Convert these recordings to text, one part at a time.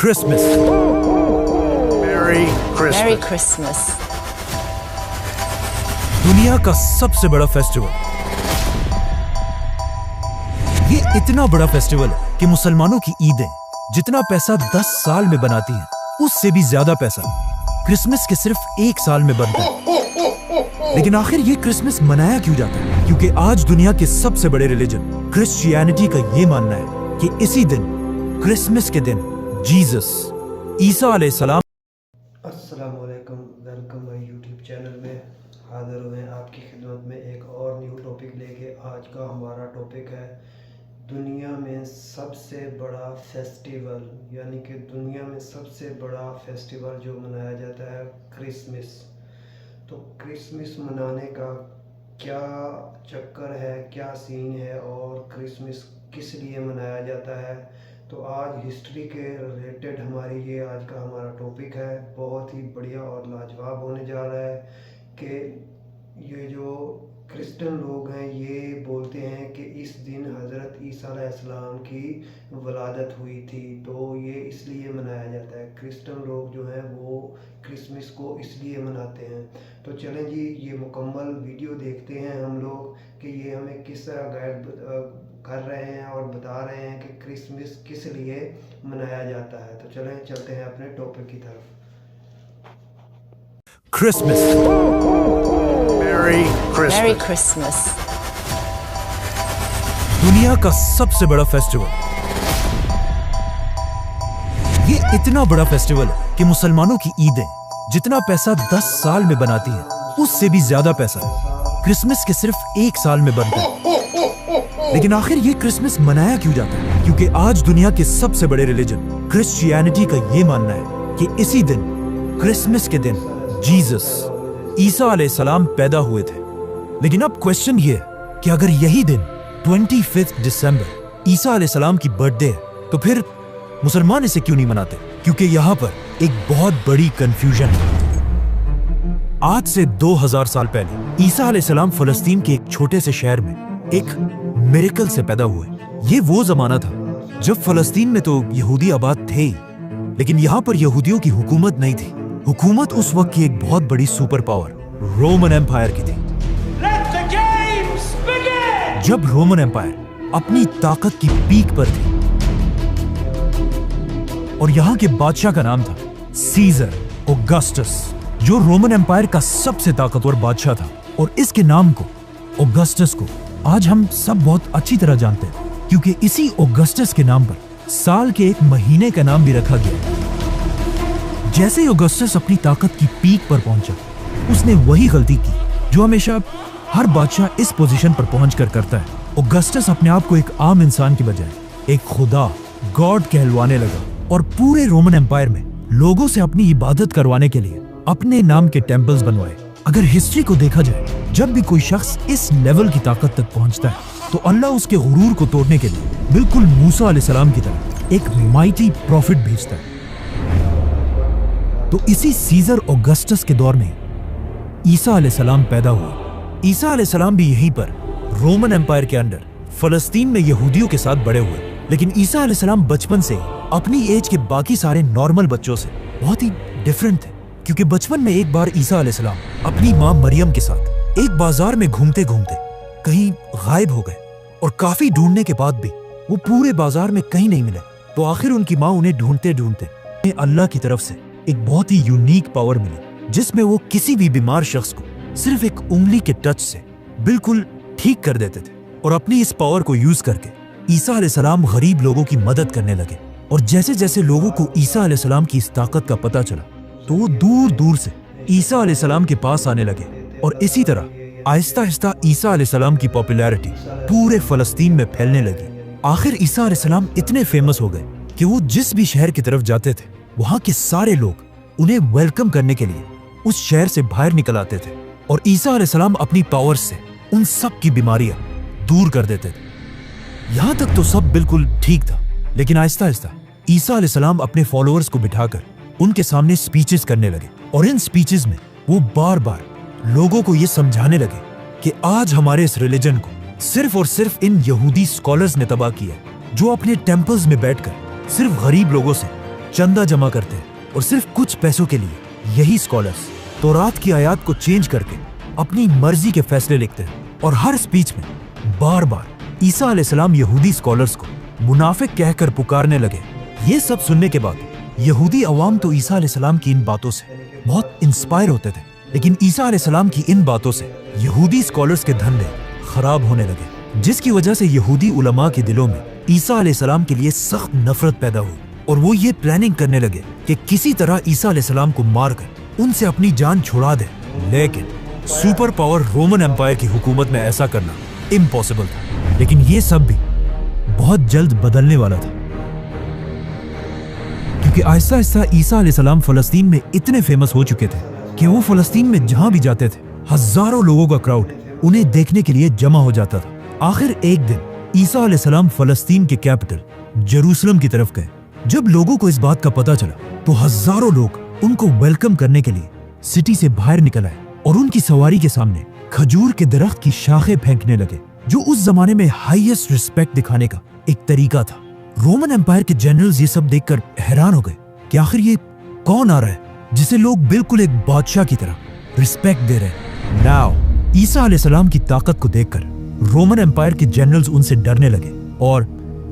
Christmas. Merry Christmas. Merry Christmas. दुनिया का सबसे बड़ा फेस्टिवल। ये इतना बड़ा फेस्टिवल है कि मुसलमानों की ईदें जितना पैसा 10 साल में बनाती हैं, उससे भी ज्यादा पैसा क्रिसमस के सिर्फ 1 साल में बनता है। लेकिन आखिर ये क्रिसमस मनाया क्यों जाता है? क्योंकि आज दुनिया के सबसे बड़े रिलीजन क्रिश्चियनिटी का ये मानना है कि इसी दिन, क्रिसमस के दिन, जीसस ईसा अलैहिस्सलाम अस्सलाम वालेकुम, वेलकम माय यूट्यूब चैनल में हाजिर हुए हैं आपकी खिदमत में एक और न्यू टॉपिक लेके। आज का हमारा टॉपिक है दुनिया में सबसे बड़ा फेस्टिवल, यानी कि दुनिया में सबसे बड़ा फेस्टिवल जो मनाया जाता है क्रिसमस। तो क्रिसमस मनाने का क्या चक्कर है, क्या सीन है और क्रिसमस किस लिए मनाया जाता है, तो आज हिस्ट्री के रिलेटेड ये आज का हमारा टॉपिक है। बहुत ही बढ़िया और लाजवाब होने जा रहा है कि ये जो क्रिश्चियन लोग हैं ये बोलते हैं कि इस दिन हज़रत ईसा अलैहिस्सलाम की वलादत हुई थी, तो ये इसलिए मनाया जाता है। क्रिश्चियन लोग जो हैं वो क्रिसमस को इसलिए मनाते हैं। तो चलें जी, ये मुकम्मल वीडियो देखते हैं हम लोग कि ये हमें किस तरह गाइड कर रहे हैं और बता रहे हैं कि क्रिसमस किस लिए मनाया जाता है। तो चलें चलते हैं अपने टॉपिक की तरफ। Christmas. Merry Christmas. Merry Christmas. दुनिया का सबसे बड़ा फेस्टिवल। ये इतना बड़ा फेस्टिवल है कि मुसलमानों की ईदें जितना पैसा 10 साल में बनाती हैं, उससे भी ज्यादा पैसा क्रिसमस के सिर्फ 1 साल में बनता है। लेकिन आखिर ये क्रिसमस मनाया क्यों जाता है? क्योंकि आज दुनिया के सबसे बड़े रिलीजन क्रिश्चियनिटी का ये मानना है कि इसी दिन, क्रिसमस के दिन, जीसस ईसा अलैहिस्सलाम पैदा हुए थे। लेकिन अब क्वेश्चन ये है कि अगर यही दिन 25 दिसंबर ईसा अलैहिस्सलाम की बर्थडे है, तो फिर मुसलमान इसे क्यों नहीं मनाते? क्योंकि यहाँ पर एक बहुत बड़ी कंफ्यूजन है। आज से 2000 साल पहले ईसा अलैहिस्सलाम फलस्तीन के एक छोटे से शहर में एक मिरेकल से पैदा हुए। ये वो जमाना था जब फलस्तीन में तो यहूदी आबाद थे ही, लेकिन यहाँ पर यहूदियों की हुकूमत नहीं थी। हुकूमत उस वक्त की एक बहुत बड़ी सुपर पावर रोमन एम्पायर की थी। जब रोमन एम्पायर अपनी ताकत की पीक पर थी और यहाँ के बादशाह का नाम था सीजर ऑगस्टस, जो रोमन एम्पायर का सबसे ताकतवर बादशाह था। और इसके नाम को, ऑगस्टस को, आज हम सब बहुत अच्छी तरह जानते हैं, क्योंकि इसी ऑगस्टस के नाम पर साल के एक महीने का नाम भी रखा गया। जैसे ही ऑगस्टस अपनी ताकत की पीक पर पहुंचा, उसने वही गलती की जो हमेशा हर बादशाह इस पोजीशन पर पहुंचकर करता है। ऑगस्टस अपने आप को एक आम इंसान की बजाय एक खुदा, गॉड कहलवाने लगा और पूरे रोमन एम्पायर में लोगों से अपनी इबादत करवाने के लिए अपने नाम के टेम्पल्स बनवाए। अगर हिस्ट्री को देखा जाए, जब भी कोई शख्स इस लेवल की ताकत तक पहुंचता है, तो अल्लाह उसके गुरूर को तोड़ने के लिए बिल्कुल मूसा अलैहिस्सलाम की तरह एक माइटी प्रॉफिट भेजता है। तो इसी सीजर ऑगस्टस के दौर में ईसा अलैहिस्सलाम पैदा हुआ। ईसा अलैहिस्सलाम भी यहीं पर रोमन एम्पायर के अंडर फलस्तीन में यहूदियों के साथ बड़े हुए। लेकिन ईसा अलैहिस्सलाम बचपन से अपनी एज के बाकी सारे नॉर्मल बच्चों से बहुत ही डिफरेंट थे, क्योंकि बचपन में एक बार ईसा अलैहिस्सलाम अपनी माँ मरियम के साथ एक बाजार में घूमते घूमते कहीं गायब हो गए और काफी ढूंढने के बाद भी वो पूरे बाजार में कहीं नहीं मिले। तो आखिर उनकी माँ उन्हें ढूंढते ढूंढते अल्लाह की तरफ से एक बहुत ही यूनिक पावर मिली, जिसमें वो किसी भी बीमार शख्स को सिर्फ एक उंगली के टच से बिल्कुल ठीक कर देते थे। और अपनी इस पावर को यूज करके ईसा अलैहिस्सलाम गरीब लोगों की मदद करने लगे। और जैसे जैसे लोगों को ईसा अलैहिस्सलाम की इस ताकत का पता चला, तो वो दूर दूर से ईसा अलैहिस्सलाम के पास आने लगे। और इसी तरह आहिस्ता आहिस्ता ईसा अलैहिस्सलाम की पॉपुलैरिटी पूरे फलस्तीन में फैलने लगी। आखिर ईसा अलैहिस्सलाम इतने फेमस हो गए कि वो जिस भी शहर की तरफ जाते थे, वहां के सारे लोग उन्हें वेलकम करने के लिए उस शहर से बाहर निकल आते थे। और ईसा अलैहिस्सलाम अपनी पावर से उन सब की बीमारियां दूर कर देते थे। यहां तक तो सब बिल्कुल ठीक था, लेकिन आहिस्ता आहिस्ता ईसा अलैहिस्सलाम अपने फॉलोअर्स को बिठाकर उनके सामने स्पीचेस करने लगे। और इन स्पीचेस में वो बार बार लोगों को ये समझाने लगे कि आज हमारे इस रिलीजन को सिर्फ और सिर्फ इन यहूदी स्कॉलर्स ने तबाह किया, जो अपने टेम्पल्स में बैठकर सिर्फ गरीब लोगों से चंदा जमा करते और सिर्फ कुछ पैसों के लिए यही स्कॉलर्स तौरात की आयत को चेंज करके अपनी मर्जी के फैसले लिखते हैं और हर स्पीच में बार बार ईसा अलैहिस्सलाम यहूदी स्कॉलर्स को मुनाफिक कहकर पुकारने लगे। ये सब सुनने के बाद यहूदी अवाम तो ईसा अलैहिस्सलाम की इन बातों से बहुत इंस्पायर होते थे, लेकिन ईसा अलैहिस्सलाम की इन बातों से यहूदी स्कॉलर्स के धंधे खराब होने लगे, जिसकी वजह से यहूदी उलमा के दिलों में ईसा अलैहिस्सलाम के लिए सख्त नफरत पैदा हुई और वो ये प्लानिंग करने लगे कि किसी तरह ईसा अलैहिस्सलाम को मारकर उनसे अपनी जान छुड़ा दे। लेकिन सुपर पावर रोमन एम्पायर की हुकूमत में ऐसा करना इम्पॉसिबल था। लेकिन ये सब भी बहुत जल्द बदलने वाला था, क्योंकि आहिस्ता आहिस्ता ईसा अलैहिस्सलाम फलस्तीन में इतने फेमस हो चुके थे कि वो फलस्तीन में जहां भी जाते थे हजारों लोगों का क्राउड उन्हें देखने के लिए जमा हो जाता था। आखिर एक दिन ईसा अलैहिस्सलाम फलस्तीन के कैपिटल जेरूसलम की तरफ गए। जब लोगों को इस बात का पता चला तो हजारों लोग उनको वेलकम करने के लिए सिटी से बाहर निकल आए और उनकी सवारी के सामने खजूर के दरख्त की शाखें फेंकने लगे, जो उस जमाने में हाईएस्ट रिस्पेक्ट दिखाने का एक तरीका था। रोमन एम्पायर के जनरल्स ये सब देखकर हैरान हो गए कि आखिर ये कौन आ रहा है जिसे लोग बिल्कुल एक बादशाह की तरह रिस्पेक्ट दे रहे हैं। नाउ ईसा अलैहिस्सलाम की ताकत को देखकर रोमन एम्पायर के जनरल्स उनसे डरने लगे और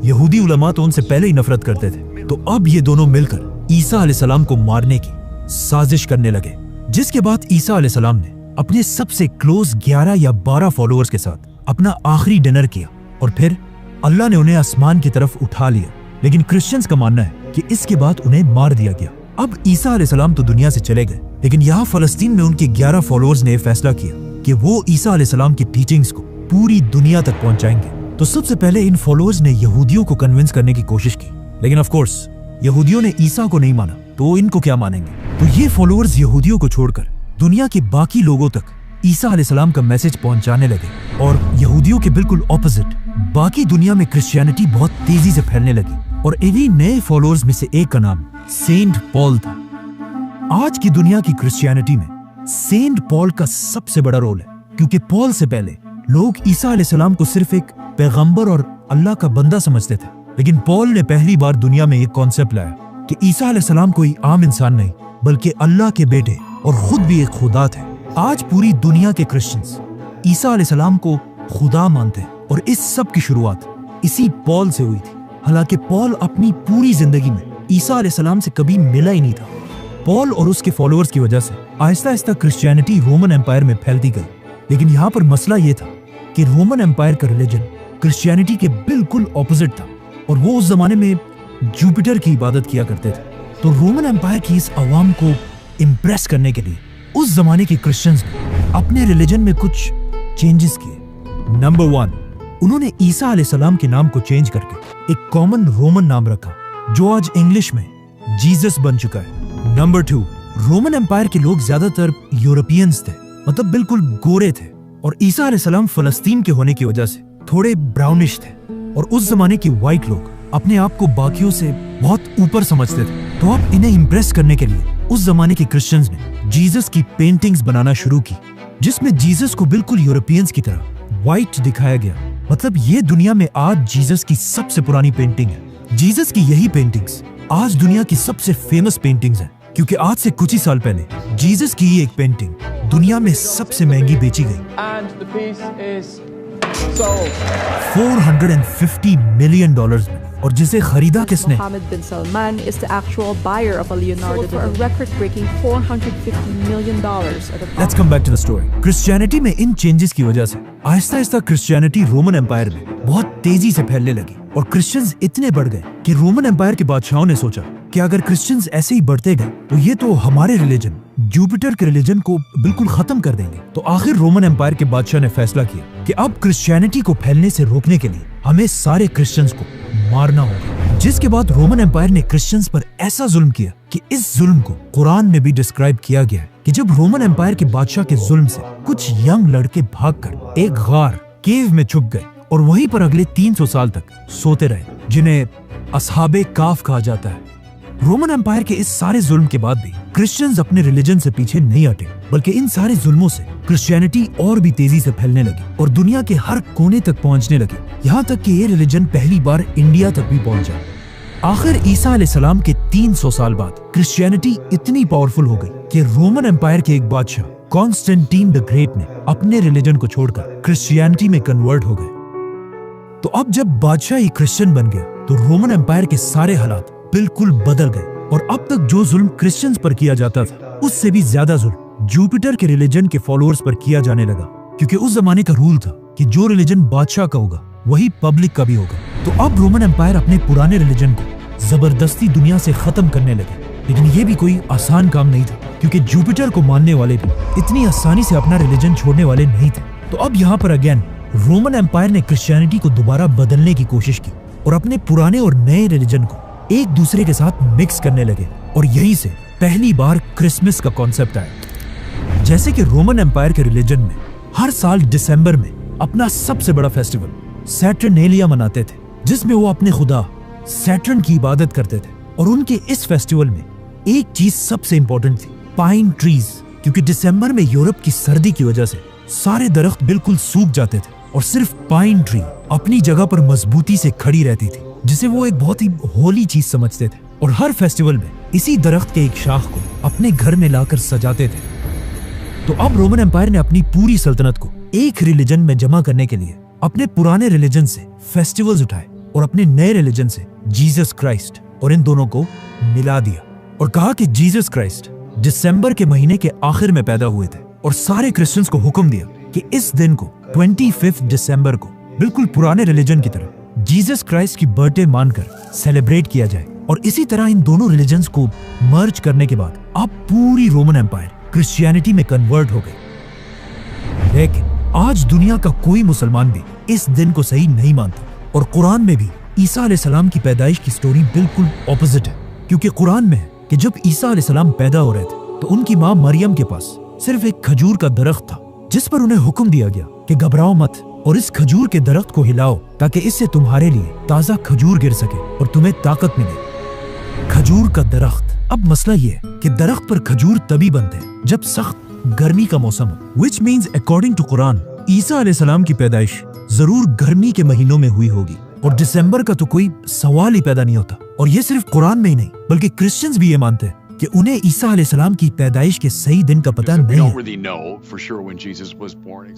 यहूदी उलमा तो उनसे पहले ही नफरत करते थे। तो अब ये दोनों मिलकर ईसा अलैहिस्सलाम को मारने की साजिश करने लगे, जिसके बाद ईसा अलैहिस्सलाम ने अपने सबसे क्लोज 11 या 12 फॉलोअर्स के साथ अपना आखिरी डिनर किया और फिर अल्लाह ने उन्हें आसमान की तरफ उठा लिया। लेकिन क्रिश्चियंस का मानना है कि इसके बाद उन्हें मार दिया गया। अब ईसा अलैहिस्सलाम तो दुनिया से चले गए, लेकिन यहाँ फलस्तीन में उनके 11 फॉलोअर्स ने फैसला किया कि वो ईसा अलैहिस्सलाम की टीचिंग्स को पूरी दुनिया तक पहुंचाएंगे। तो सबसे पहले इन फॉलोअर्स ने यहूदियों को कन्विंस करने की कोशिश की, लेकिन ऑफ कोर्स यहूदियों ने ईसा को नहीं माना, तो इनको क्या मानेंगे। तो ये फॉलोअर्स यहूदियों को छोड़कर दुनिया के बाकी लोगों तक ईसा अलैहिस्सलाम का मैसेज पहुंचाने लगे और यहूदियों के बिल्कुल ऑपोजिट बाकी दुनिया में क्रिश्चियनिटी बहुत तेजी से फैलने लगी। और इन्हीं नए फॉलोअर्स में से एक का नाम सेंट पॉल था। आज की दुनिया की क्रिश्चियनिटी में सेंट पॉल का सबसे बड़ा रोल है, क्योंकि पॉल से पहले लोग ईसा अलैहिस्सलाम को सिर्फ एक पैगंबर और अल्लाह का बंदा समझते थे, लेकिन पॉल ने पहली बार दुनिया में एक कॉन्सेप्ट लाया कि ईसा अलैहिस्सलाम कोई आम इंसान नहीं बल्कि अल्लाह के बेटे और खुद भी एक खुदा थे। आज पूरी दुनिया के क्रिश्चियंस ईसा अलैहिस्सलाम को खुदा मानते हैं और इस सब की शुरुआत इसी पॉल से हुई थी। हालांकि पॉल अपनी पूरी जिंदगी में ईसा अलैहिस्सलाम से कभी मिला ही नहीं था। पॉल और उसके फॉलोअर्स की वजह से Aahista Aahista Christianity Roman empire में फैलती गई, लेकिन यहाँ पर मसला ये था कि रोमन एम्पायर का रिलीजन क्रिश्चियनिटी के बिल्कुल ऑपोजिट था और वो उस जमाने में जुपिटर की इबादत किया करते थे। तो रोमन एम्पायर की इस अवाम को इम्प्रेस करने के लिए उस जमाने के क्रिश्चियंस ने अपने रिलीजन में कुछ चेंजेस किए। नंबर 1, उन्होंने ईसा अलैहिस्सलाम के नाम को चेंज करके एक कॉमन रोमन नाम रखा, जो आज इंग्लिश में जीसस बन चुका है। नंबर 2, रोमन एम्पायर के लोग ज्यादातर यूरोपियंस थे, मतलब बिल्कुल गोरे थे, और ईसा अलैहिस्सलाम फलस्तीन के होने की वजह से थोड़े ब्राउनिश थे और उस जमाने के व्हाइट लोग अपने आप को बाकियों से बहुत ऊपर समझते थे। तो अब इन्हें इम्प्रेस करने के लिए उस जमाने के क्रिश्चियंस ने जीसस की पेंटिंग्स बनाना शुरू की, जिसमें जीसस को बिल्कुल यूरोपियंस की तरह व्हाइट दिखाया गया। मतलब ये दुनिया में आज जीसस की सबसे पुरानी पेंटिंग है। जीसस की यही पेंटिंग्स आज दुनिया की सबसे फेमस पेंटिंग्स हैं, क्योंकि आज से कुछ ही साल पहले जीसस की एक पेंटिंग दुनिया में सबसे महंगी बेची गई $450 मिलियन में, और जिसे खरीदा किसने? Mohammed bin Salman is the actual buyer of a Leonardo for a record-breaking $450 million at the Let's come back to the story. Christianity में इन चेंजेस की वजह से Aahista Aahista Christianity Roman empire में बहुत तेजी से फैलने लगी और क्रिश्चियंस इतने बढ़ गए कि रोमन एम्पायर के बादशाहों ने सोचा कि अगर क्रिश्चियंस ऐसे ही बढ़ते गए तो ये तो हमारे रिलीजन जुपिटर के रिलीजन को बिल्कुल खत्म कर देंगे। तो आखिर रोमन एम्पायर के बादशाह ने फैसला किया कि अब क्रिश्चियनिटी को फैलने से रोकने के लिए हमें सारे क्रिश्चियंस को मारना होगा। जिसके बाद रोमन एम्पायर ने क्रिश्चियंस पर ऐसा जुल्म किया कि इस जुल्म को कुरान में भी डिस्क्राइब किया गया है कि जब रोमन एम्पायर के बादशाह के जुल्म से कुछ यंग लड़के भागकर एक गार केव में छुप गए और वहीं पर अगले 300 साल तक सोते रहे, जिन्हें असहाबे काफ कहा जाता है। रोमन एम्पायर के इस सारे जुल्म के बाद भी क्रिश्चियंस अपने रिलीजन से पीछे नहीं हटे, बल्कि इन सारे जुल्मों से क्रिश्चियनिटी और भी तेजी से फैलने लगी और दुनिया के हर कोने तक पहुंचने लगी, यहाँ तक कि ये रिलीजन पहली बार इंडिया तक भी पहुंचा। आखिर ईसा अलैहिस्सलाम के 300 साल बाद क्रिश्चियनिटी इतनी पावरफुल हो गई कि रोमन एम्पायर के एक बादशाह कॉन्स्टेंटीन द ग्रेट ने अपने रिलीजन को छोड़कर क्रिश्चियनिटी में कन्वर्ट हो गए। तो अब जब बादशाह ही क्रिश्चियन बन गया तो रोमन एम्पायर के सारे हालात बिल्कुल बदल गए और अब तक जो जुल्म क्रिश्चियंस पर किया जाता था उससे भी ज्यादा जुल्म जुपिटर के रिलीजन के फॉलोअर्स पर किया जाने लगा, क्योंकि उस जमाने का रूल था कि जो रिलीजन बादशाह का होगा वही पब्लिक का भी होगा। तो अब रोमन एम्पायर अपने पुराने रिलीजन को जबरदस्ती दुनिया से खत्म करने लगे, लेकिन ये भी कोई आसान काम नहीं था, क्योंकि जुपिटर को मानने वाले भी इतनी आसानी से अपना रिलीजन छोड़ने वाले नहीं थे। तो अब यहाँ पर अगेन रोमन एम्पायर ने क्रिश्चियनिटी को दोबारा बदलने की कोशिश की और अपने पुराने और नए रिलीजन को एक दूसरे के साथ मिक्स करने लगे, और यहीं से पहली बार क्रिसमस का कॉन्सेप्ट आया। जैसे कि रोमन एम्पायर के रिलीजन में हर साल दिसंबर में अपना सबसे बड़ा फेस्टिवल सैटर्नेलिया मनाते थे, जिसमें वो अपने खुदा सैटर्न की इबादत करते थे। और उनके इस फेस्टिवल में एक चीज सबसे इंपॉर्टेंट थी, पाइन ट्रीज, क्योंकि दिसंबर में यूरोप की सर्दी की वजह से सारे दरख्त बिल्कुल सूख जाते थे और सिर्फ पाइन ट्री अपनी जगह पर मजबूती से खड़ी रहती थी, जिसे वो एक बहुत ही होली चीज समझते थे। और हर फेस्टिवल में इसी दरख्त के एक शाख को अपने घर में लाकर सजाते थे। तो अब रोमन एम्पायर ने अपनी पूरी सल्तनत को एक रिलीजन में जमा करने के लिए अपने पुराने रिलीजन से फेस्टिवल्स उठाए और अपने नए रिलीजन से जीसस क्राइस्ट और इन दोनों को मिला दिया और कहा कि जीसस क्राइस्ट दिसंबर के महीने के आखिर में पैदा हुए थे, और सारे क्रिश्चियंस को हुक्म दिया कि इस दिन को 25 दिसंबर को बिल्कुल पुराने रिलीजन की तरह जीसस क्राइस्ट की बर्थडे मानकर सेलिब्रेट किया जाए। और इसी तरह इन दोनों रिलीजन्स को मर्ज करने के बाद अब पूरी रोमन एम्पायर क्रिश्चियनिटी में कन्वर्ट हो गई। लेकिन आज दुनिया का कोई मुसलमान भी इस दिन को सही नहीं मानता, और कुरान में भी ईसा अलैहिस्सलाम की पैदाइश की स्टोरी बिल्कुल ऑपोजिट है, क्योंकि कुरान में है कि जब ईसा अलैहिस्सलाम पैदा हो रहे थे तो उनकी माँ मरियम के पास सिर्फ एक खजूर का दरख्त था, जिस पर उन्हें हुक्म दिया गया कि घबराओ मत और इस खजूर के दरख्त को हिलाओ ताकि इससे तुम्हारे लिए ताजा खजूर गिर सके और तुम्हें ताकत मिले। खजूर का दरख्त। अब मसला ये है कि दरख्त पर खजूर तभी बनते हैं जब सख्त गर्मी का मौसम हो, which means according to Quran ईसा अलैहिस्सलाम की पैदाइश जरूर गर्मी के महीनों में हुई होगी, और दिसंबर का तो कोई सवाल ही पैदा नहीं होता। और ये सिर्फ कुरान में ही नहीं बल्कि क्रिश्चियंस भी ये मानते हैं कि उन्हें ईसा अलैहिस्सलाम की पैदाइश के सही दिन का पता नहीं है।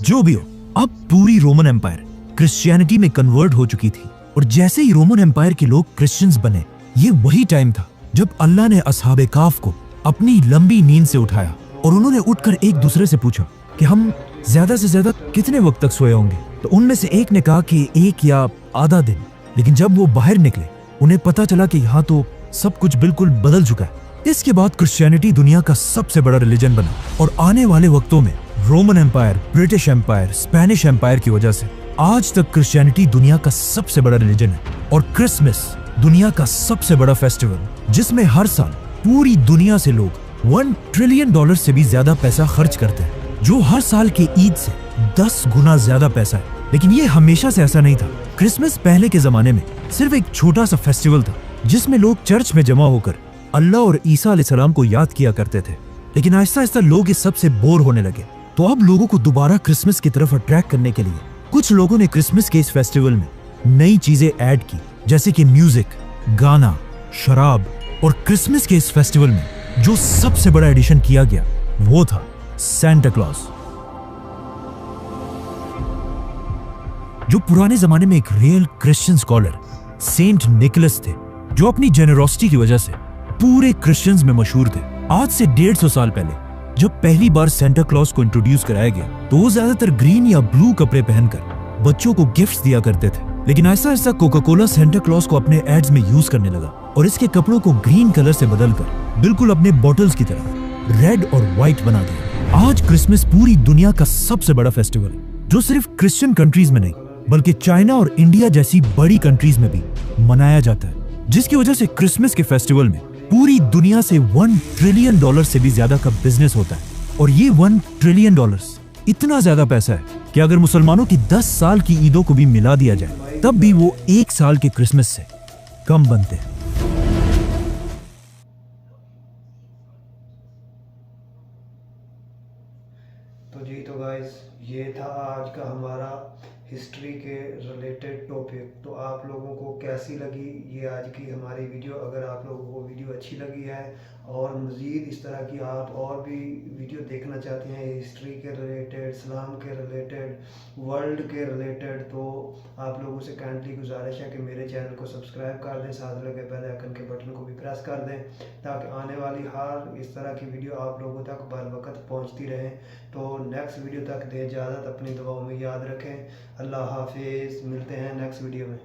जो भी हो, अब पूरी रोमन एम्पायर क्रिश्चियनिटी में कन्वर्ट हो चुकी थी, और जैसे ही रोमन एम्पायर के लोग क्रिश्चियंस बने, ये वही टाइम था जब अल्लाह ने असहाबे काफ को अपनी लंबी नींद से उठाया और उन्होंने उठकर एक दूसरे से पूछा कि हम ज्यादा से ज्यादा कितने वक्त तक सोए होंगे। तो उनमें से एक ने कहा कि 1 या आधा दिन। लेकिन जब वो बाहर निकले उन्हें पता चला कि यहाँ तो सब कुछ बिल्कुल बदल चुका है। इसके बाद क्रिश्चियनिटी दुनिया का सबसे बड़ा रिलीजन बना, और आने वाले वक्तों में Roman empire, British empire, Spanish empire की वजह से आज तक क्रिश्चियनिटी दुनिया का सबसे बड़ा रिलीजन है। और क्रिसमस दुनिया का सबसे बड़ा फेस्टिवल, जिसमें हर साल पूरी दुनिया से लोग $1 ट्रिलियन से भी ज्यादा पैसा खर्च करते हैं, जो हर साल के ईद से 10 गुना ज्यादा पैसा है। लेकिन ये हमेशा से ऐसा नहीं था। क्रिसमस पहले के जमाने में सिर्फ एक छोटा सा फेस्टिवल था जिसमें लोग चर्च में जमा होकर अल्लाह और ईसा अलैहिस्सलाम को याद किया करते थे। लेकिन आहिस्ता आहिस्ता लोग इस सब से बोर होने लगे, तो अब लोगों को दोबारा क्रिसमस की तरफ अट्रैक्ट करने के लिए कुछ लोगों ने क्रिसमस के इस फेस्टिवल में नई चीजें ऐड की, जैसे कि म्यूजिक, गाना, शराब। और क्रिसमस के इस फेस्टिवल में जो सबसे बड़ा एडिशन किया गया वो था सैंटा क्लॉज, जो पुराने जमाने में एक real Christian scholar Saint Nicholas थे, जो अपनी जेनरोसिटी की वजह से पूरे क्रिश्चियंस में मशहूर थे। आज से 150 साल पहले जब पहली बार सैंटा क्लॉज को इंट्रोड्यूस कराया गया तो वो ज्यादातर ग्रीन या ब्लू कपड़े पहनकर बच्चों को गिफ्ट्स दिया करते थे। लेकिन ऐसा ऐसा कोका कोला सैंटा क्लॉज को अपने एड्स में यूज करने लगा और इसके कपड़ों को ग्रीन कलर से बदलकर बिल्कुल अपने बॉटल्स की तरह रेड और व्हाइट बना दिया। आज क्रिसमस पूरी दुनिया का सबसे बड़ा फेस्टिवल है, जो सिर्फ क्रिश्चियन कंट्रीज में नहीं बल्कि चाइना और इंडिया जैसी बड़ी कंट्रीज में भी मनाया जाता है, जिसकी वजह से क्रिसमस के फेस्टिवल में पूरी दुनिया से $1 ट्रिलियन से भी ज्यादा का बिजनेस होता है। और ये $1 ट्रिलियन इतना ज्यादा पैसा है कि अगर मुसलमानों की 10 साल की ईदों को भी मिला दिया जाए तब भी वो 1 साल के क्रिसमस से कम बनते हैं। तो गाइस, ये था आज का हमारा ہسٹری کے ریلیٹڈ ٹاپک. تو آپ لوگوں کو کیسی لگی یہ آج کی ہماری ویڈیو؟ اگر آپ لوگوں کو ویڈیو اچھی لگی ہے اور مزید اس طرح کی آپ اور بھی ویڈیو دیکھنا چاہتے ہیں ہسٹری کے ریلیٹڈ، اسلام کے ریلیٹڈ، ورلڈ کے ریلیٹڈ، تو آپ لوگوں سے کائنڈلی گزارش ہے کہ میرے چینل کو سبسکرائب کر دیں، ساتھ لگے بیل آئیکن کے بٹن کو بھی پریس کر دیں تاکہ آنے والی ہر اس طرح کی ویڈیو آپ لوگوں تک بر وقت پہنچتی رہیں. تو نیکسٹ ویڈیو تک دیں اجازت، اپنی دعاؤں میں یاد رکھیں. اللہ حافظ، ملتے ہیں نیکسٹ ویڈیو میں.